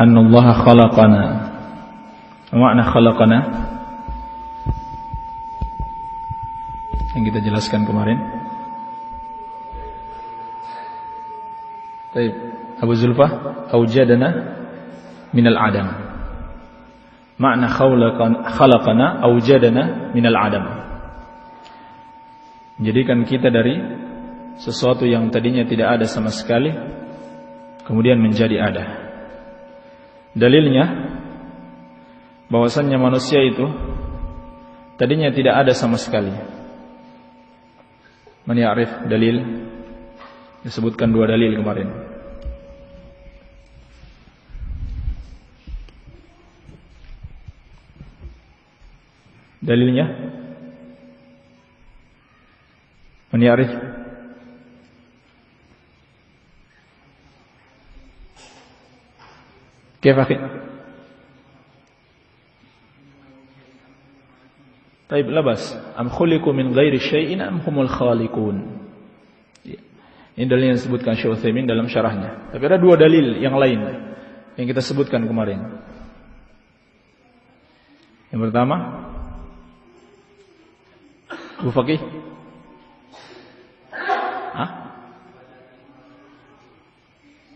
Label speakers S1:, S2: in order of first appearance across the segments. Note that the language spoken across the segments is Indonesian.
S1: annallaha khalaqana. Makna khalaqana yang kita jelaskan kemarin. Baik, Abu Zulfa, aujadana minal adam. Makna khalaqana aujadana minal adam. Menjadikan kita dari sesuatu yang tadinya tidak ada sama sekali kemudian menjadi ada. Dalilnya bahwasannya manusia itu tadinya tidak ada sama sekali. Man ya'rif dalil? Disebutkan dua dalil kemarin. Dalilnya? Man ya'rif? كيف أخي؟ طيب لا بأس أم خلقوا من غير شيء أم هم الخالقون. Ini dalil yang disebutkan Syekh Utsaimin dalam syarahnya. Tapi ada dua dalil yang lain yang kita sebutkan kemarin. Yang pertama, Bu Faqih,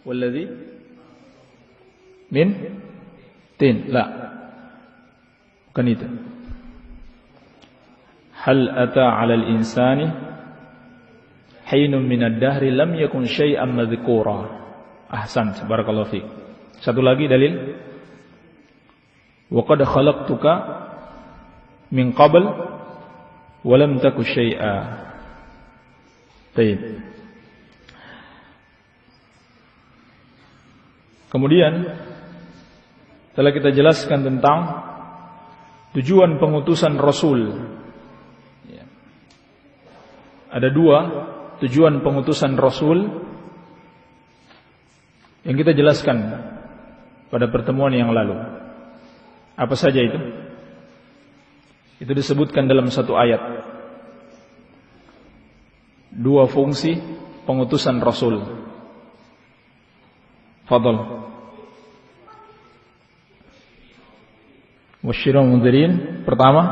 S1: Walladzi min tin, la, bukan itu. Hal ata 'alal insani hinun minad dahri lam yakun syai'an madhkura. Ahsant, barakallahu fiik. Satu lagi dalil, wa qad khalaqtuka min qabl wa lam taku syai'a. Baik. Kemudian telah kita jelaskan tentang tujuan pengutusan Rasul. Ada dua tujuan pengutusan Rasul yang kita jelaskan pada pertemuan yang lalu. Apa saja itu? Itu disebutkan dalam satu ayat. Dua fungsi pengutusan Rasul. Fadal. Wasyirul mundzirin pertama,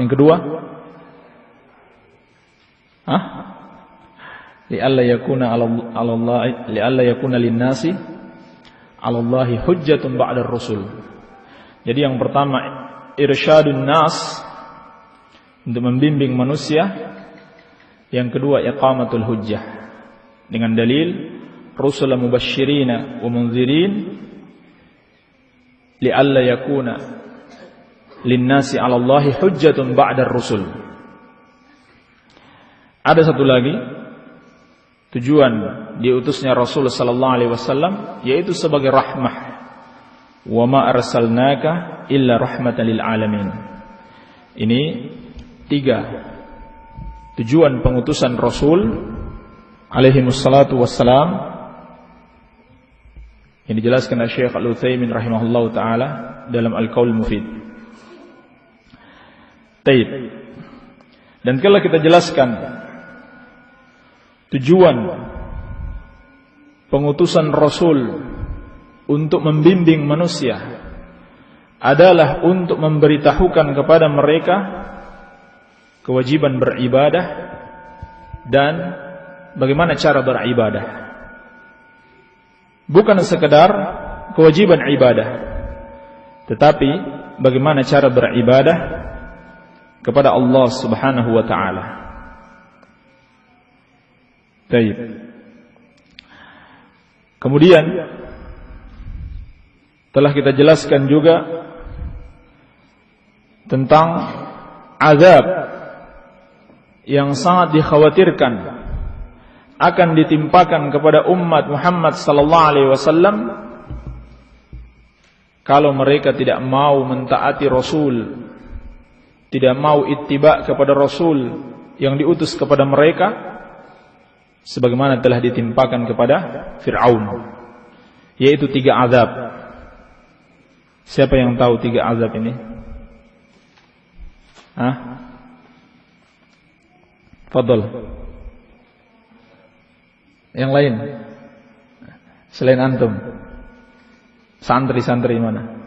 S1: yang kedua li'alla yakuna 'ala Allah li'alla yakuna lin-nasi 'ala Allahi hujjatun ba'da ar-rusul. Jadi yang pertama irsyadun nas, untuk membimbing manusia. Yang kedua iqamatul hujjah, dengan dalil rusulan mubasysyirina wa mundzirin li'alla yakuna linnasi 'ala Allahi hujjatun ba'da ar-rusul. Ada satu lagi tujuan diutusnya Rasul sallallahu alaihi wasallam, yaitu sebagai rahmah. Wa ma arsalnaka illa rahmatan lil alamin. Ini tiga tujuan pengutusan Rasul alaihi wassalatu wassalam yang dijelaskan oleh Syekh Al-Utsaimin rahimahullahu taala dalam Al-Qaul Mufid. Taib. Dan kalau kita jelaskan tujuan pengutusan Rasul untuk membimbing manusia adalah untuk memberitahukan kepada mereka kewajiban beribadah dan bagaimana cara beribadah. Bukan sekedar kewajiban ibadah, tetapi bagaimana cara beribadah kepada Allah Subhanahu wa taala. Baik. Kemudian telah kita jelaskan juga tentang azab yang sangat dikhawatirkan akan ditimpakan kepada umat Muhammad sallallahu alaihi wasallam kalau mereka tidak mau mentaati Rasul, tidak mau ittiba kepada Rasul yang diutus kepada mereka, sebagaimana telah ditimpakan kepada Fir'aun, yaitu 3 azab. Siapa yang tahu 3 azab ini? Fadhal. Yang lain selain antum. Santri-santri mana?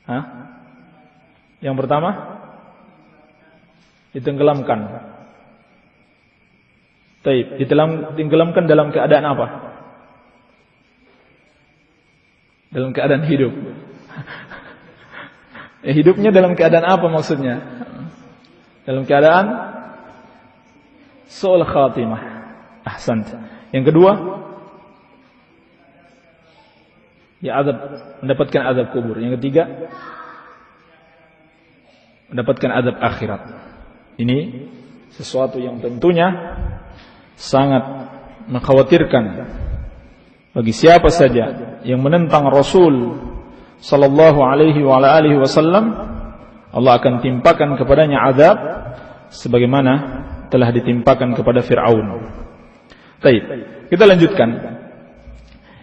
S1: Hah? Yang pertama? Ditenggelamkan. Taib, ditenggelamkan dalam keadaan apa? Dalam keadaan hidup. Hidupnya dalam keadaan apa maksudnya? Dalam keadaan su'ul khatimah. Ahsant. Yang kedua, ya azab, mendapatkan azab kubur. Yang ketiga, mendapatkan azab akhirat. Ini sesuatu yang tentunya sangat mengkhawatirkan bagi siapa saja yang menentang Rasul sallallahu alaihi wa alihi wasallam. Allah akan timpakan kepadanya azab sebagaimana telah ditimpakan kepada Fir'aun. Baik, kita lanjutkan.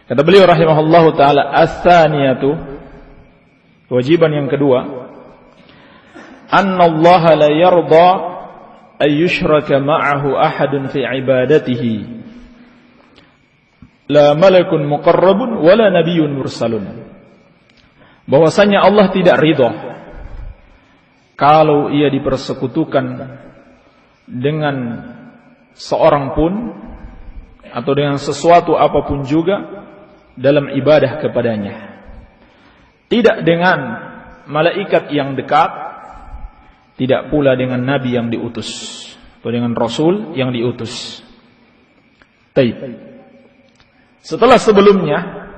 S1: Kata beliau rahimahullahu taala, as-tsaniyatu, kewajiban yang kedua, annallaha la yarda ay yushraka ma'ahu ahadun fi ibadatihi, la malakun muqarrabun wala nabiyyun mursalun. Bahwasanya Allah tidak ridha kalau ia dipersekutukan dengan seorang pun atau dengan sesuatu apapun juga dalam ibadah kepadanya. Tidak dengan malaikat yang dekat, tidak pula dengan nabi yang diutus atau dengan rasul yang diutus. Taib. Setelah sebelumnya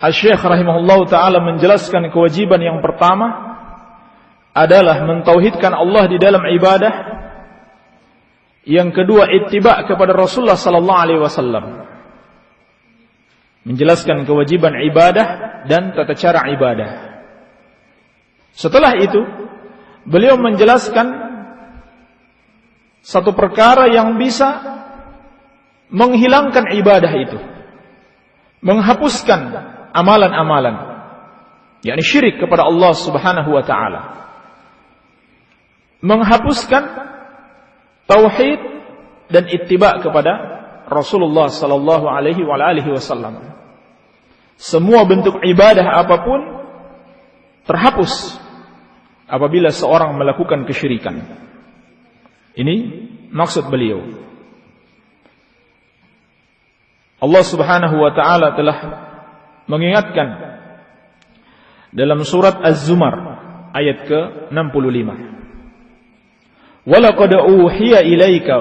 S1: Asy-Syaikh rahimahullahu taala menjelaskan kewajiban yang pertama adalah mentauhidkan Allah di dalam ibadah. Yang kedua, ittiba kepada Rasulullah sallallahu alaihi wasallam. Menjelaskan kewajiban ibadah dan tata cara ibadah. Setelah itu, beliau menjelaskan satu perkara yang bisa menghilangkan ibadah itu, menghapuskan amalan-amalan, yakni syirik kepada Allah Subhanahu wa taala, menghapuskan tauhid dan ittiba kepada Rasulullah sallallahu alaihi wa alihi wasallam. Semua bentuk ibadah apapun terhapus apabila seorang melakukan kesyirikan. Ini maksud beliau. Allah Subhanahu wa taala telah mengingatkan dalam surat Az-Zumar ayat ke-65. Walaqad uhiya ilaika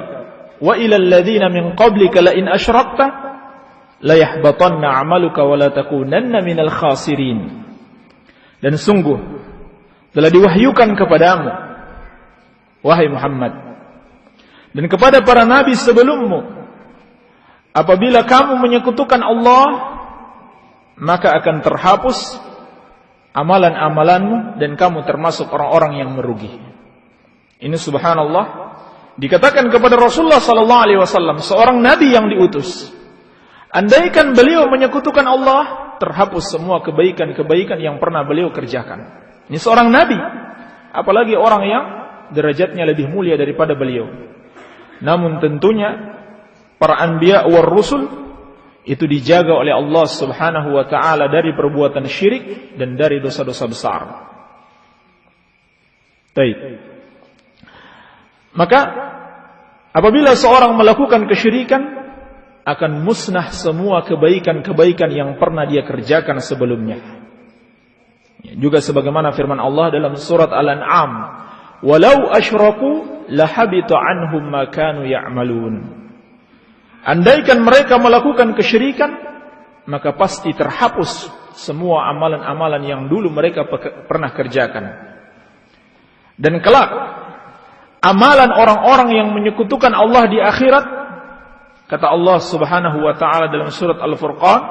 S1: wa ilal ladzina min qablika la in asyrakta la yahbatanna 'amaluka wa la takunanna minal khasirin. Dan sungguh telah diwahyukan kepadamu, wahai Muhammad, dan kepada para nabi sebelummu, apabila kamu menyekutukan Allah, maka akan terhapus amalan-amalanmu dan kamu termasuk orang-orang yang merugi. Ini subhanallah dikatakan kepada Rasulullah sallallahu alaihi wasallam, seorang nabi yang diutus. Andaikan beliau menyekutukan Allah, terhapus semua kebaikan-kebaikan yang pernah beliau kerjakan. Ini seorang nabi, apalagi orang yang derajatnya lebih mulia daripada beliau. Namun tentunya para anbiya war rusul itu dijaga oleh Allah Subhanahu wa taala dari perbuatan syirik dan dari dosa-dosa besar. Baik. Maka apabila seorang melakukan kesyirikan, akan musnah semua kebaikan-kebaikan yang pernah dia kerjakan sebelumnya. Juga sebagaimana firman Allah dalam surat Al-An'am, "Walau asyraku lahabita anhum ma kanu ya'malun." Andaikan mereka melakukan kesyirikan, maka pasti terhapus semua amalan-amalan yang dulu mereka pernah kerjakan. Dan kelak amalan orang-orang yang menyekutukan Allah di akhirat, kata Allah Subhanahu wa taala dalam surat Al-Furqan,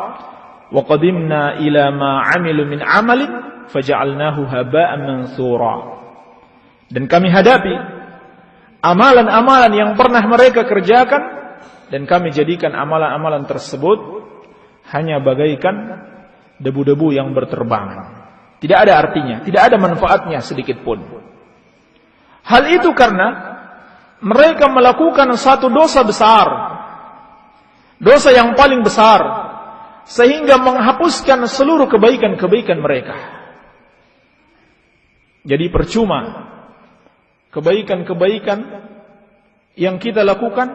S1: "Wa qadimna ila ma 'amilu min 'amalin faja'alnahu haba'an mansura." Dan kami hadapi amalan-amalan yang pernah mereka kerjakan dan kami jadikan amalan-amalan tersebut hanya bagaikan debu-debu yang berterbangan. Tidak ada artinya, tidak ada manfaatnya sedikit pun. Hal itu karena mereka melakukan satu dosa besar, dosa yang paling besar, sehingga menghapuskan seluruh kebaikan-kebaikan mereka. Jadi percuma kebaikan-kebaikan yang kita lakukan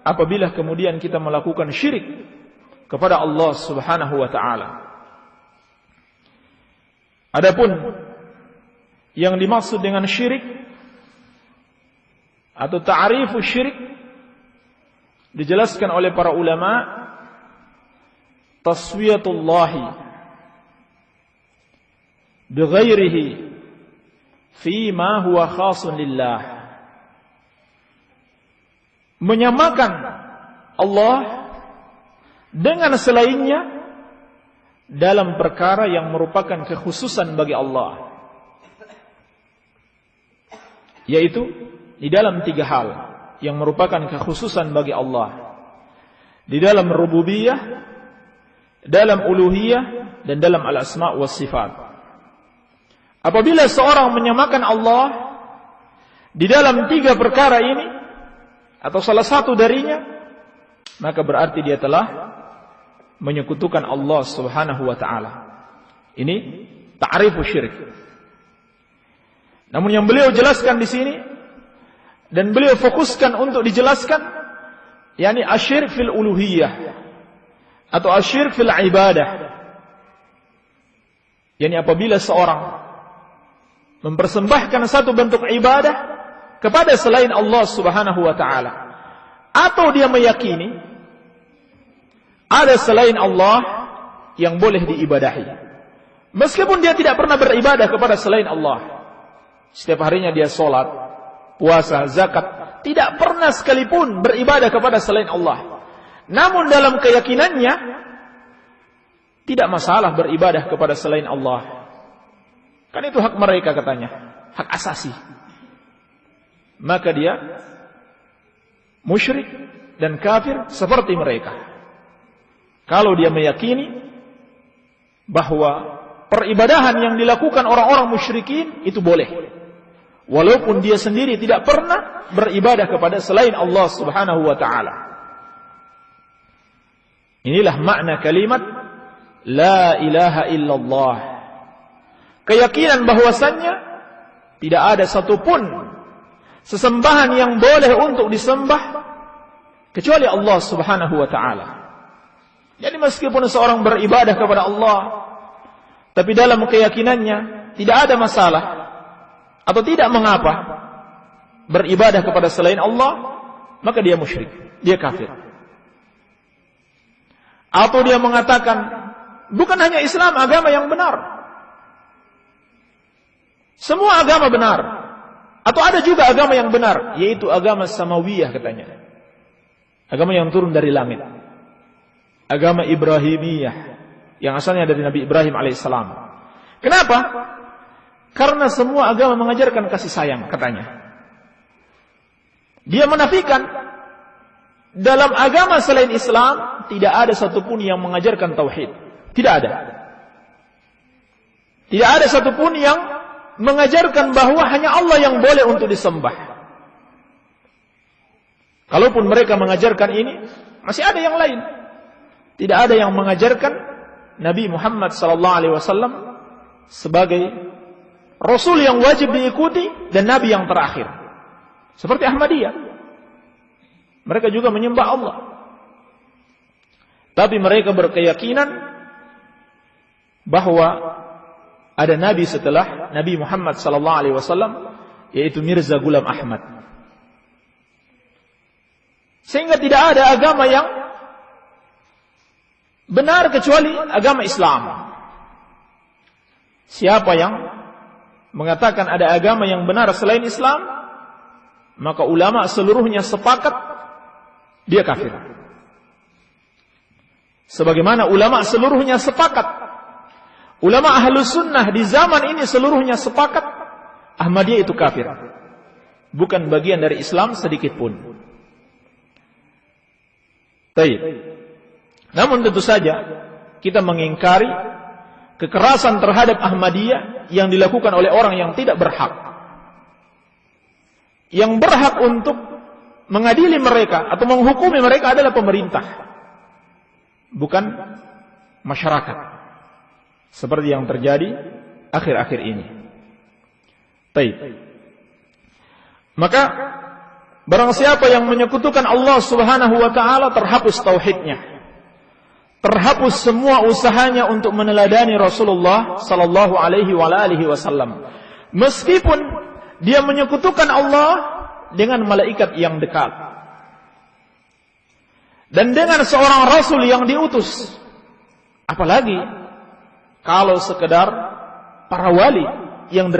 S1: apabila kemudian kita melakukan syirik kepada Allah Subhanahu wa taala. Adapun yang dimaksud dengan syirik atau ta'rifu syirik dijelaskan oleh para ulama, taswiyatullahi bighairihi fi ma huwa khasun lillah, menyamakan Allah dengan selainnya dalam perkara yang merupakan kekhususan bagi Allah, yaitu di dalam 3 hal yang merupakan kekhususan bagi Allah, di dalam rububiyah, dalam uluhiyah, dan dalam al-asma' was sifat. Apabila seorang menyamakan Allah di dalam 3 perkara ini atau salah satu darinya, maka berarti dia telah menyekutukan Allah Subhanahu wa taala. Ini ta'rifu syirik. Namun yang beliau jelaskan di sini dan beliau fokuskan untuk dijelaskan, yakni asyirk fil uluhiyah atau asyirk fil ibadah. Yakni apabila seorang mempersembahkan satu bentuk ibadah kepada selain Allah Subhanahu wa taala, atau dia meyakini ada selain Allah yang boleh diibadahi, meskipun dia tidak pernah beribadah kepada selain Allah. Setiap harinya dia sholat, puasa, zakat, tidak pernah sekalipun beribadah kepada selain Allah. Namun dalam keyakinannya tidak masalah beribadah kepada selain Allah, kan itu hak mereka katanya, hak asasi. Maka dia musyrik dan kafir seperti mereka. Kalau dia meyakini bahwa peribadahan yang dilakukan orang-orang musyrikin itu boleh, walaupun dia sendiri tidak pernah beribadah kepada selain Allah Subhanahu wa taala. Inilah makna kalimat la ilaha illallah. Keyakinan bahwasannya tidak ada satupun sesembahan yang boleh untuk disembah kecuali Allah Subhanahu wa taala. Jadi meskipun seorang beribadah kepada Allah, tapi dalam keyakinannya tidak ada masalah atau tidak mengapa beribadah kepada selain Allah, maka dia musyrik, dia kafir. Atau dia mengatakan bukan hanya Islam agama yang benar, semua agama benar, atau ada juga agama yang benar, yaitu agama samawiyah katanya, agama yang turun dari langit, agama Ibrahimiyah yang asalnya dari Nabi Ibrahim alaihissalam. Kenapa? Karena semua agama mengajarkan kasih sayang katanya. Dia menafikan dalam agama selain Islam tidak ada satupun yang mengajarkan tauhid. Tidak ada. Tidak ada satupun yang mengajarkan bahwa hanya Allah yang boleh untuk disembah. Kalaupun mereka mengajarkan ini, masih ada yang lain. Tidak ada yang mengajarkan Nabi Muhammad SAW sebagai Rasul yang wajib diikuti dan Nabi yang terakhir. Seperti Ahmadiyah, mereka juga menyembah Allah, tapi mereka berkeyakinan bahwa ada Nabi setelah Nabi Muhammad SAW, yaitu Mirza Ghulam Ahmad. Sehingga tidak ada agama yang benar kecuali agama Islam. Siapa yang mengatakan ada agama yang benar selain Islam, maka ulama seluruhnya sepakat dia kafir. Sebagaimana ulama seluruhnya sepakat, ulama ahlus sunnah di zaman ini seluruhnya sepakat Ahmadiyah itu kafir, bukan bagian dari Islam sedikit pun. Baik. Namun tentu saja kita mengingkari kekerasan terhadap Ahmadiyah yang dilakukan oleh orang yang tidak berhak. Yang berhak untuk mengadili mereka atau menghukumi mereka adalah pemerintah, bukan masyarakat, seperti yang terjadi akhir-akhir ini. Baik. Maka barang siapa yang menyekutukan Allah Subhanahu wa taala, terhapus tauhidnya. Terhapus semua usahanya untuk meneladani Rasulullah sallallahu alaihi wasallam. Meskipun dia menyekutukan Allah dengan malaikat yang dekat dan dengan seorang rasul yang diutus. Apalagi kalau sekedar para wali yang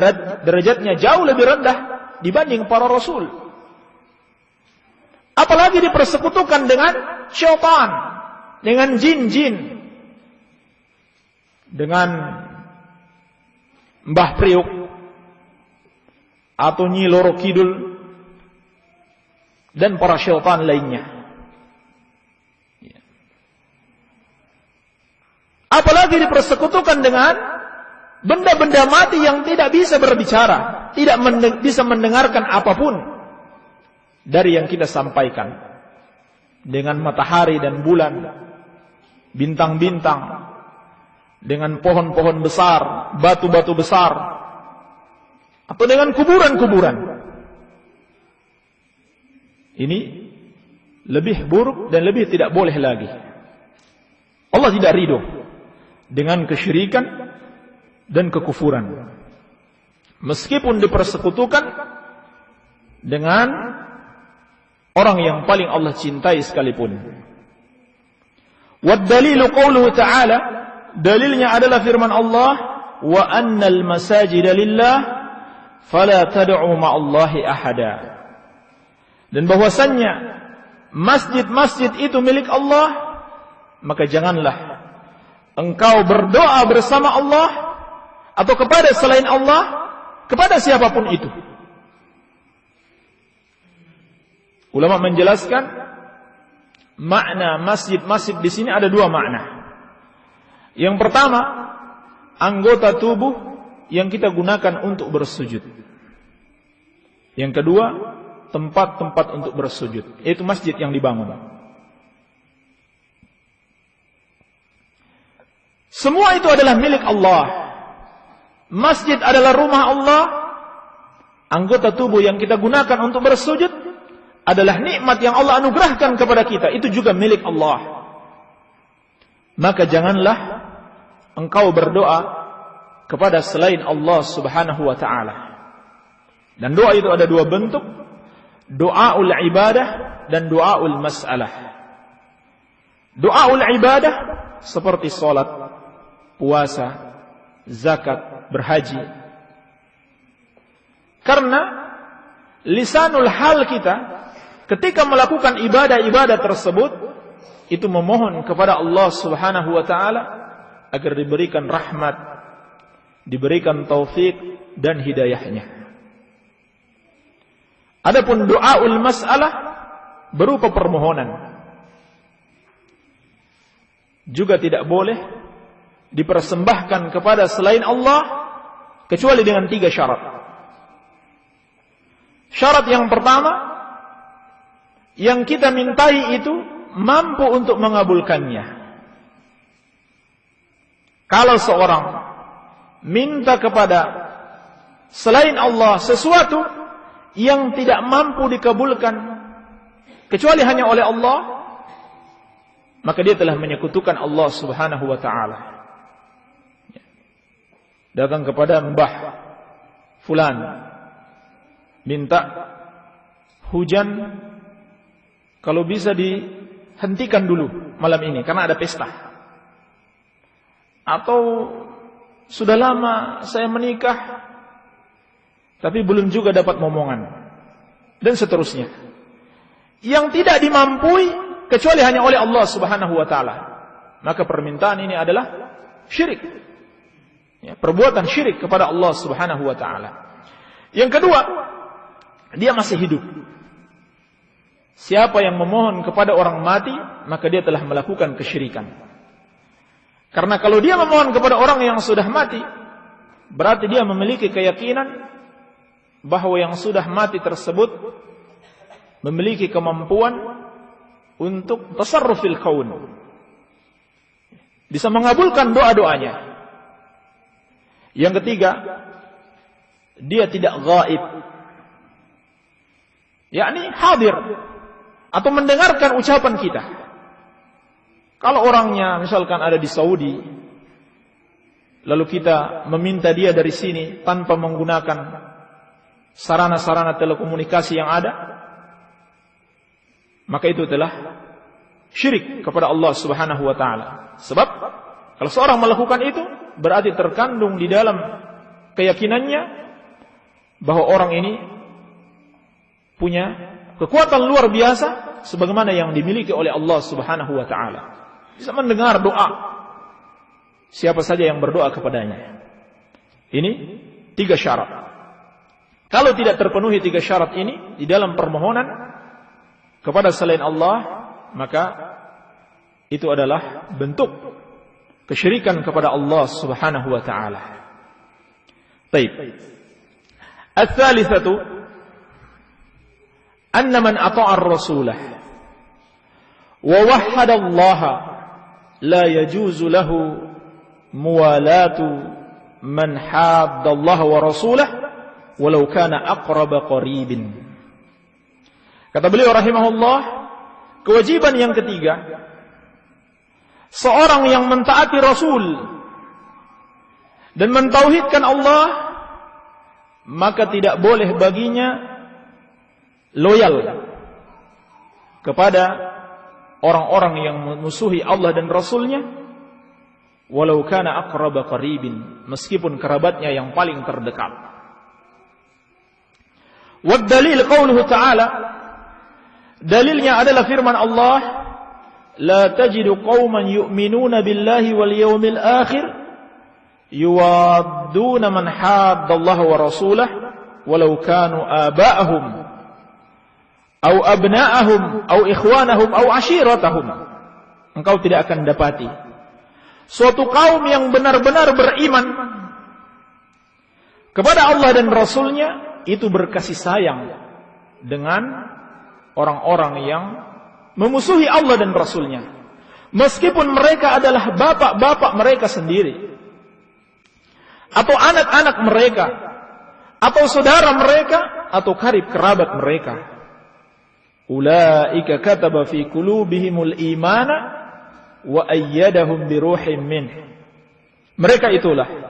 S1: derajatnya jauh lebih rendah dibanding para rasul. Apalagi dipersekutukan dengan syaitan, dengan jin-jin, dengan Mbah Priuk atau Nyi Loro Kidul dan para syaitan lainnya. Apalagi dipersekutukan dengan benda-benda mati yang tidak bisa berbicara, tidak bisa mendengarkan apapun dari yang kita sampaikan. Dengan matahari dan bulan, bintang-bintang, dengan pohon-pohon besar, batu-batu besar, atau dengan kuburan-kuburan. Ini lebih buruk dan lebih tidak boleh lagi. Allah tidak ridho dengan kesyirikan dan kekufuran, meskipun dipersekutukan dengan orang yang paling Allah cintai sekalipun. Wad dalilu qauluhu ta'ala, dalilnya adalah firman Allah, wa annal masajida lillah fala tad'u ma'allahi ahada. Dan bahwasannya masjid-masjid itu milik Allah, maka janganlah engkau berdoa bersama Allah atau kepada selain Allah, kepada siapapun itu. Ulama menjelaskan makna masjid-masjid di sini ada dua makna. Yang pertama, anggota tubuh yang kita gunakan untuk bersujud. Yang kedua, tempat-tempat untuk bersujud, yaitu masjid yang dibangun. Semua itu adalah milik Allah. Masjid adalah rumah Allah. Anggota tubuh yang kita gunakan untuk bersujud adalah nikmat yang Allah anugerahkan kepada kita. Itu juga milik Allah. Maka janganlah engkau berdoa kepada selain Allah Subhanahu wa ta'ala. Dan doa itu ada dua bentuk, doaul ibadah dan doaul mas'alah. Doaul ibadah seperti salat, puasa, zakat, berhaji. Karena lisanul hal kita ketika melakukan ibadah-ibadah tersebut itu memohon kepada Allah Subhanahu wa ta'ala agar diberikan rahmat, diberikan taufik dan hidayahnya. Adapun doaul mas'alah berupa permohonan, juga tidak boleh dipersembahkan kepada selain Allah kecuali dengan 3 syarat. Syarat yang pertama, yang kita mintai itu mampu untuk mengabulkannya. Kalau seorang minta kepada selain Allah sesuatu yang tidak mampu dikabulkan kecuali hanya oleh Allah, maka dia telah menyekutukan Allah Subhanahu wa ta'ala. Datang kepada Mbah Fulan, minta hujan kalau bisa dihentikan dulu malam ini karena ada pesta. Atau sudah lama saya menikah tapi belum juga dapat momongan, dan seterusnya. Yang tidak dimampui kecuali hanya oleh Allah Subhanahu wa ta'ala, maka permintaan ini adalah syirik, ya, perbuatan syirik kepada Allah Subhanahu wa ta'ala. Yang kedua, dia masih hidup. Siapa yang memohon kepada orang mati, maka dia telah melakukan kesyirikan. Karena kalau dia memohon kepada orang yang sudah mati, berarti dia memiliki keyakinan bahwa yang sudah mati tersebut memiliki kemampuan untuk tasarruf fil kaun. bisa mengabulkan doa-doanya. Yang ketiga, dia tidak ghaib, yakni hadir atau mendengarkan ucapan kita. Kalau orangnya misalkan ada di Saudi, lalu kita meminta dia dari sini tanpa menggunakan sarana-sarana telekomunikasi yang ada, maka itu telah syirik kepada Allah Subhanahu wa taala. Sebab kalau seorang melakukan itu, berarti terkandung di dalam keyakinannya bahwa orang ini punya kekuatan luar biasa sebagaimana yang dimiliki oleh Allah Subhanahu wa taala. Bisa mendengar doa siapa saja yang berdoa kepadanya. Ini 3 syarat. Kalau tidak terpenuhi 3 syarat ini di dalam permohonan kepada selain Allah, maka itu adalah bentuk kesyirikan kepada Allah Subhanahu wa taala. Baik. Ats-tsalitsatu anna man ata'a ar-rasulah wa wahhada Allah la yajuzu lahu muwalatu man hadda Allah wa rasulah walau kana aqraba qaribin. Kata beliau rahimahullah, kewajiban yang ketiga, seorang yang mentaati Rasul dan mentauhidkan Allah, maka tidak boleh baginya loyal kepada orang-orang yang memusuhi Allah dan Rasulnya, walau kana aqraba qaribin, meskipun kerabatnya yang paling terdekat. Wad dalil qauluhu ta'ala, dalilnya adalah firman Allah, la tajidu qauman yu'minuna billahi wal yawmil akhir yuwadduna man hadda Allah wa rasulah walau kanu aba'ahum aw abna'ahum aw ikhwanahum aw ashiratahum. Engkau tidak akan dapati suatu kaum yang benar-benar beriman kepada Allah dan Rasulnya itu berkasih sayang dengan orang-orang yang memusuhi Allah dan Rasulnya, meskipun mereka adalah bapak-bapak mereka sendiri, atau anak-anak mereka, atau saudara mereka, atau karib kerabat mereka. Ulaika kataba fi qulubihimul imana wa ayyadahum biruhim min. Mereka itulah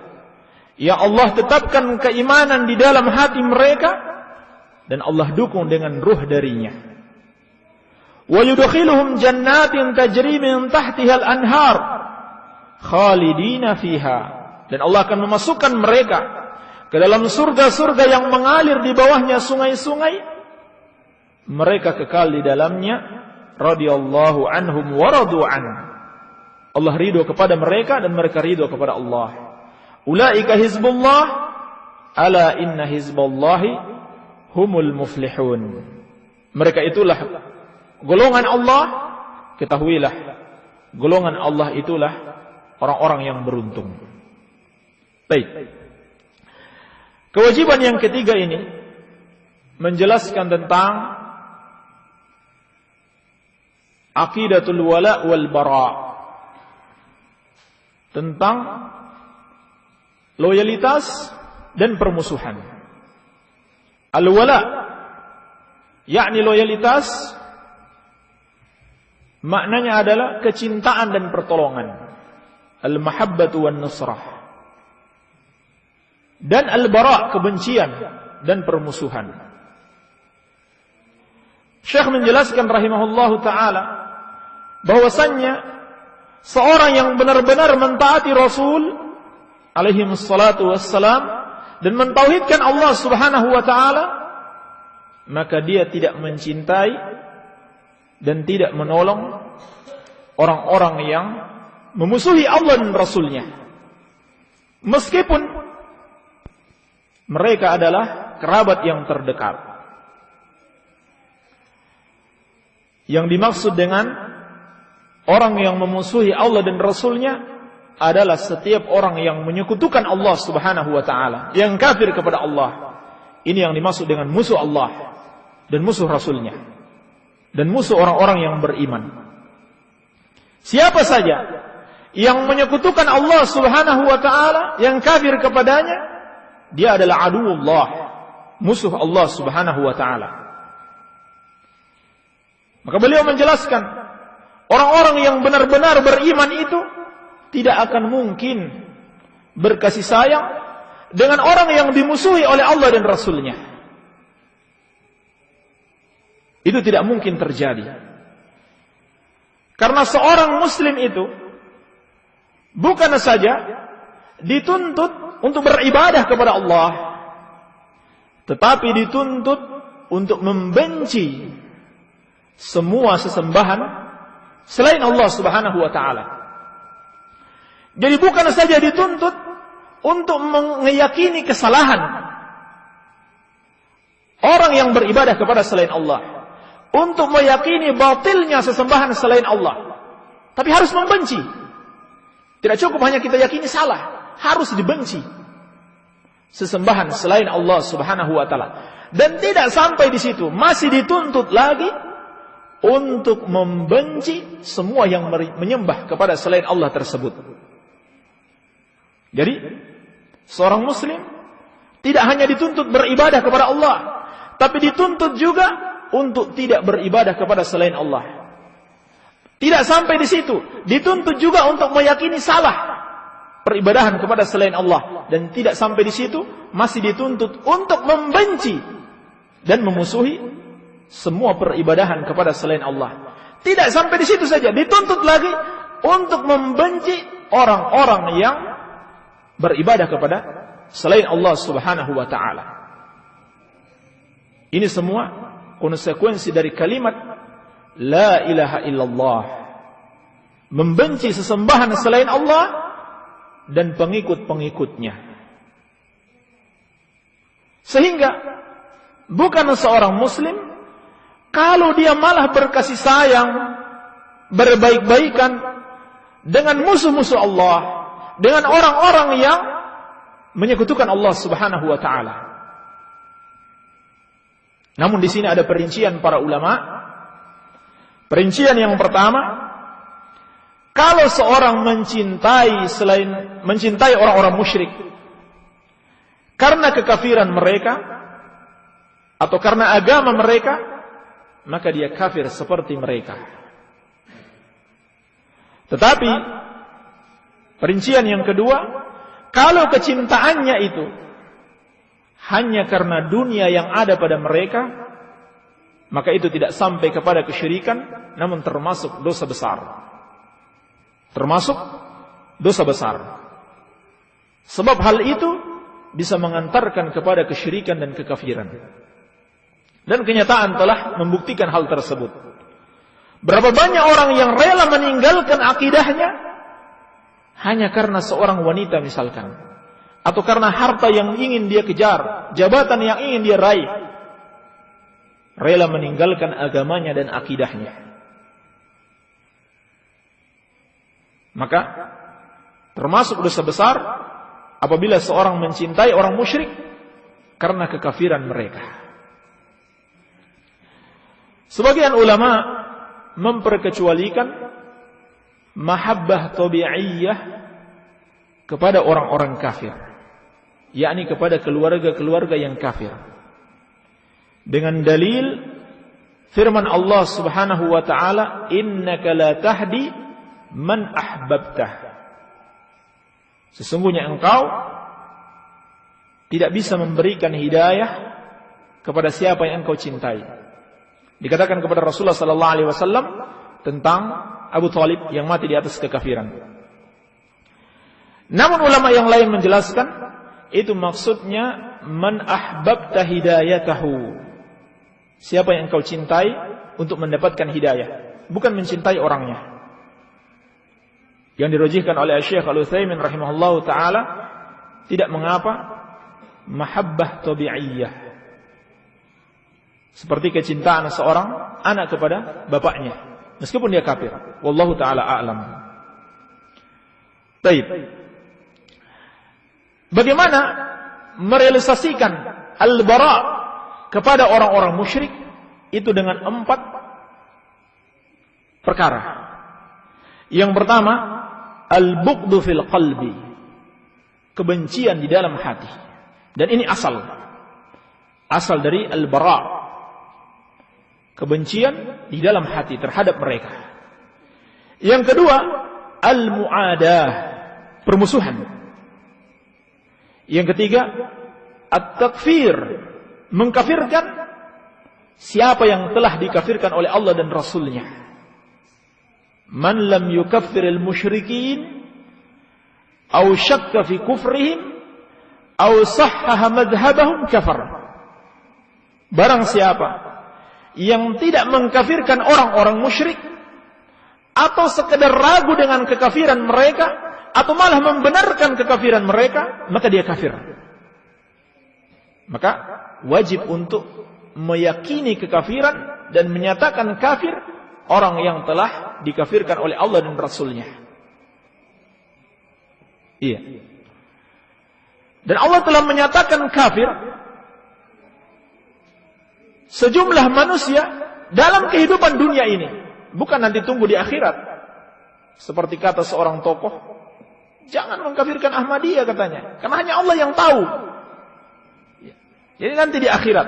S1: yang Allah tetapkan keimanan di dalam hati mereka dan Allah dukung dengan ruh darinya. Wa yudkhiluhum jannatin tajri min tahtiha al-anhar khalidina fiha, dan Allah akan memasukkan mereka ke dalam surga-surga yang mengalir di bawahnya sungai-sungai, mereka kekal di dalamnya, radhiyallahu anhum wa radu an. Allah ridho kepada mereka dan mereka ridho kepada Allah. Ulaika hizbullah ala inna hizballahi humul muflihun. Mereka itulah golongan Allah, ketahuilah golongan Allah itulah orang-orang yang beruntung. Baik. Kewajiban yang ketiga ini menjelaskan tentang aqidatul wala wal bara, tentang loyalitas dan permusuhan. Al-wala yakni loyalitas, maknanya adalah kecintaan dan pertolongan. Al-mahabbatu wan nusrah. Dan al-bara, kebencian dan permusuhan. Syekh menjelaskan rahimahullahu ta'ala bahwasannya seorang yang benar-benar mentaati Rasul alaihi wassalatu wassalam dan mentauhidkan Allah Subhanahu wa ta'ala, maka dia tidak mencintai dan tidak menolong orang-orang yang memusuhi Allah dan Rasulnya, meskipun mereka adalah kerabat yang terdekat. Yang dimaksud dengan orang yang memusuhi Allah dan Rasulnya adalah setiap orang yang menyekutukan Allah Subhanahu wa ta'ala, yang kafir kepada Allah. Ini yang dimaksud dengan musuh Allah dan musuh Rasulnya, dan musuh orang-orang yang beriman. Siapa saja yang menyekutukan Allah Subhanahu wa taala, yang kafir kepadanya, dia adalah aduwullah, musuh Allah Subhanahu wa taala. Maka beliau menjelaskan, orang-orang yang benar-benar beriman itu tidak akan mungkin berkasih sayang dengan orang yang dimusuhi oleh Allah dan Rasul-Nya. Itu tidak mungkin terjadi. Karena seorang muslim itu bukan saja dituntut untuk beribadah kepada Allah, tetapi dituntut untuk membenci semua sesembahan selain Allah Subhanahu wa taala. Jadi bukan saja dituntut untuk meyakini kesalahan orang yang beribadah kepada selain Allah, untuk meyakini batilnya sesembahan selain Allah, tapi harus membenci. Tidak cukup hanya kita yakini salah, harus dibenci sesembahan selain Allah Subhanahu wa taala. Dan tidak sampai di situ, masih dituntut lagi untuk membenci semua yang menyembah kepada selain Allah tersebut. Jadi, seorang muslim tidak hanya dituntut beribadah kepada Allah, tapi dituntut juga untuk tidak beribadah kepada selain Allah. Tidak sampai di situ, dituntut juga untuk meyakini salah peribadahan kepada selain Allah. Dan tidak sampai di situ, masih dituntut untuk membenci dan memusuhi semua peribadahan kepada selain Allah. Tidak sampai di situ saja, dituntut lagi untuk membenci orang-orang yang beribadah kepada selain Allah Subhanahu wa taala. Ini semua konsekuensi dari kalimat la ilaha illallah, membenci sesembahan selain Allah dan pengikut-pengikutnya. Sehingga bukan seorang muslim kalau dia malah berkasih sayang, berbaik-baikan dengan musuh-musuh Allah, dengan orang-orang yang menyekutukan Allah Subhanahu wa taala. Namun di sini ada perincian para ulama. Perincian yang pertama, kalau seorang mencintai orang-orang musyrik karena kekafiran mereka atau karena agama mereka, maka dia kafir seperti mereka. Tetapi perincian yang kedua, kalau kecintaannya itu hanya karena dunia yang ada pada mereka, maka itu tidak sampai kepada kesyirikan, namun termasuk dosa besar. Termasuk dosa besar. Sebab hal itu bisa mengantarkan kepada kesyirikan dan kekafiran. Dan kenyataan telah membuktikan hal tersebut. Berapa banyak orang yang rela meninggalkan akidahnya hanya karena seorang wanita misalkan, atau karena harta yang ingin dia kejar, jabatan yang ingin dia raih, rela meninggalkan agamanya dan akidahnya. Maka termasuk dosa besar apabila seorang mencintai orang musyrik karena kekafiran mereka. Sebagian ulama memperkecualikan mahabbah tabi'iyah kepada orang-orang kafir, yakni kepada keluarga-keluarga yang kafir, dengan dalil firman Allah Subhanahu wa taala, innaka la tahdi man ahbabtah. Sesungguhnya engkau tidak bisa memberikan hidayah kepada siapa yang engkau cintai. Dikatakan kepada Rasulullah sallallahu alaihi wasallam tentang Abu Thalib yang mati di atas kekafiran. Namun ulama yang lain menjelaskan itu maksudnya man ahbabta hidayatahu. Siapa yang engkau cintai untuk mendapatkan hidayah, bukan mencintai orangnya. Yang dirujihkan oleh Syekh Al-Utsaimin rahimahullahu taala, tidak mengapa mahabbah tabi'iyah, seperti kecintaan seorang anak kepada bapaknya meskipun dia kafir. Wallahu taala a'lam. Baik. Bagaimana merealisasikan al-bara kepada orang-orang musyrik? Itu dengan 4 perkara. Yang pertama, al-bughdu fil qalbi, kebencian di dalam hati. Dan ini asal dari al-bara', kebencian di dalam hati terhadap mereka. Yang kedua, al-mu'adah, permusuhan. Yang ketiga, at-takfir, mengkafirkan siapa yang telah dikafirkan oleh Allah dan Rasulnya. Man lam yukaffiril musyrikin aw syakka fi kufrihim aw sahhaha madhhabahum kafar. Barang siapa yang tidak mengkafirkan orang-orang musyrik atau sekedar ragu dengan kekafiran mereka atau malah membenarkan kekafiran mereka, maka dia kafir. Maka wajib untuk meyakini kekafiran dan menyatakan kafir orang yang telah dikafirkan oleh Allah dan Rasulnya. Iya. Dan Allah telah menyatakan kafir sejumlah manusia dalam kehidupan dunia ini, bukan nanti tunggu di akhirat. Seperti kata seorang tokoh, jangan mengkafirkan Ahmadiyah katanya, karena hanya Allah yang tahu. Jadi nanti di akhirat.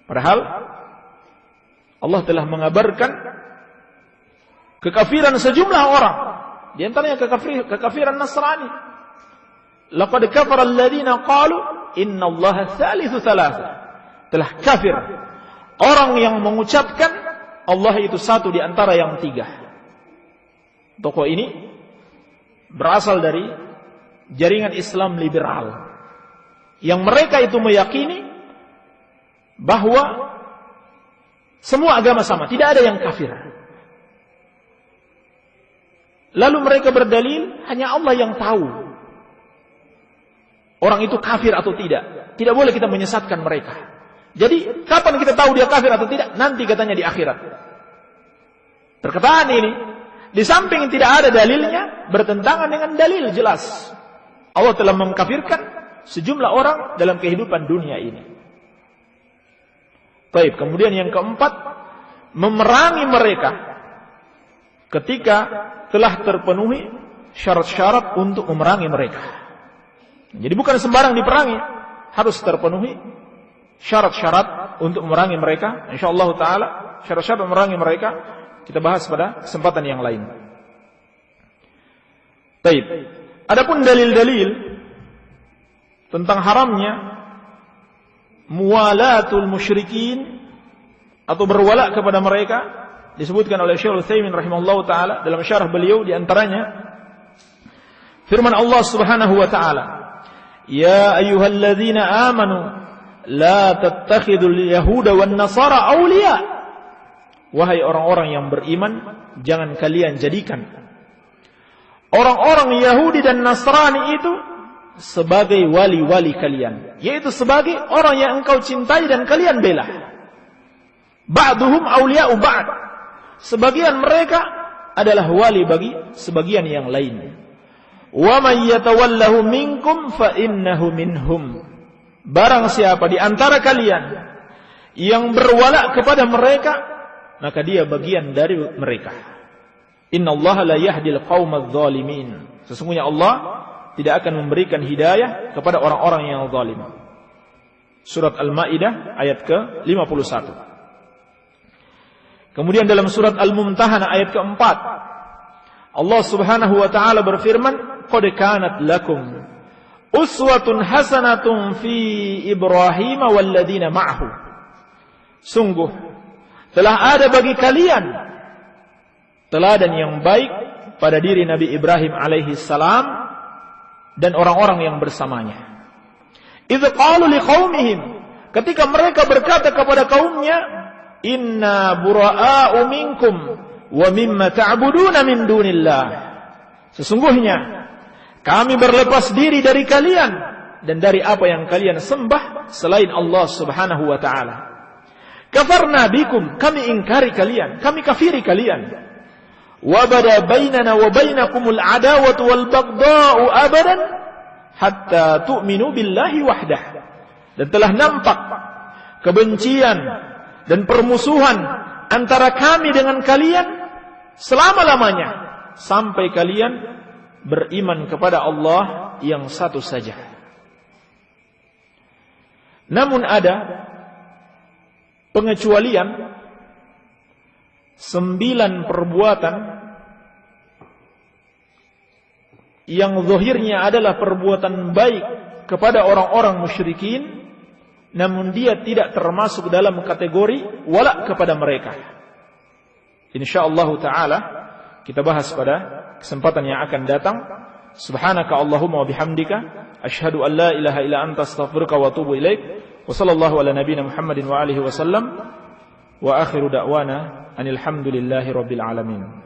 S1: Padahal Allah telah mengabarkan kekafiran sejumlah orang, di antaranya kekafiran Nasrani. Laqad kafara alladziina qalu innallaha tsalitsu tsalatsa. Telah kafir orang yang mengucapkan Allah itu satu di antara yang tiga. Tokoh ini berasal dari jaringan Islam liberal, yang mereka itu meyakini bahwa semua agama sama, tidak ada yang kafir. Lalu mereka berdalil, hanya Allah yang tahu orang itu kafir atau tidak. Tidak boleh kita menyesatkan mereka. Jadi kapan kita tahu dia kafir atau tidak? Nanti katanya di akhirat. Perkataan ini di samping tidak ada dalilnya, bertentangan dengan dalil jelas. Allah telah mengkafirkan sejumlah orang dalam kehidupan dunia ini. Baik, kemudian yang keempat, memerangi mereka ketika telah terpenuhi syarat-syarat untuk memerangi mereka. Jadi bukan sembarang diperangi, harus terpenuhi syarat-syarat untuk memerangi mereka. Insyaallah taala syarat-syarat memerangi mereka kita bahas pada kesempatan yang lain. Baik. Adapun dalil-dalil tentang haramnya muwalatul musyrikin atau berwala kepada mereka disebutkan oleh Syekh Al-Utsaimin rahimahullahu taala dalam syarah beliau, di antaranya firman Allah Subhanahu wa taala, "Ya ayyuhalladzina amanu la tattakhidul yahuda wan nasara awliya." Wahai orang-orang yang beriman, jangan kalian jadikan orang-orang Yahudi dan Nasrani itu sebagai wali-wali kalian, yaitu sebagai orang yang engkau cintai dan kalian bela. Ba'duhum awliya'u ba'd. Sebagian mereka adalah wali bagi sebagian yang lain. Wa may yatawallahu minkum fa innahu minhum. Barang siapa di antara kalian yang berwala kepada mereka, maka dia bagian dari mereka. Innallaha la yahdil qaumadz zalimin. Sesungguhnya Allah tidak akan memberikan hidayah kepada orang-orang yang zalim. Surat Al-Maidah ayat ke-51. Kemudian dalam surat Al-Mumtahanah ayat ke-4, Allah Subhanahu wa taala berfirman, "Qad kanat lakum uswatun hasanatun fi Ibrahim walladzina ma'ahu." Sungguh telah ada bagi kalian teladan yang baik pada diri Nabi Ibrahim alaihi salam dan orang-orang yang bersamanya. Idz qalu liqaumihim, ketika mereka berkata kepada kaumnya, "Inna buraa'u minkum wa mimma ta'buduna min dunillah." Sesungguhnya kami berlepas diri dari kalian dan dari apa yang kalian sembah selain Allah Subhanahu wa taala. Kafarna bikum, kami ingkari kalian, kami kafiri kalian. Wa bada bainana wa bainakumul adawatu wal baghdha'u abadan hatta tu'minu billahi wahdah. Dan telah nampak kebencian dan permusuhan antara kami dengan kalian selama-lamanya sampai kalian beriman kepada Allah yang satu saja. Namun ada pengecualian 9 perbuatan yang zahirnya adalah perbuatan baik kepada orang-orang musyrikin, namun dia tidak termasuk dalam kategori wala kepada mereka. Insyaallah taala kita bahas pada kesempatan yang akan datang. Subhanaka Allahumma wa bihamdika asyhadu an la ilaha illa anta astaghfiruka wa atubu ilaik. Wa sallallahu ala nabiyyina Muhammadin wa alihi wa sallam. Wa akhiru da'wana anil hamdulillahi rabbil alamin.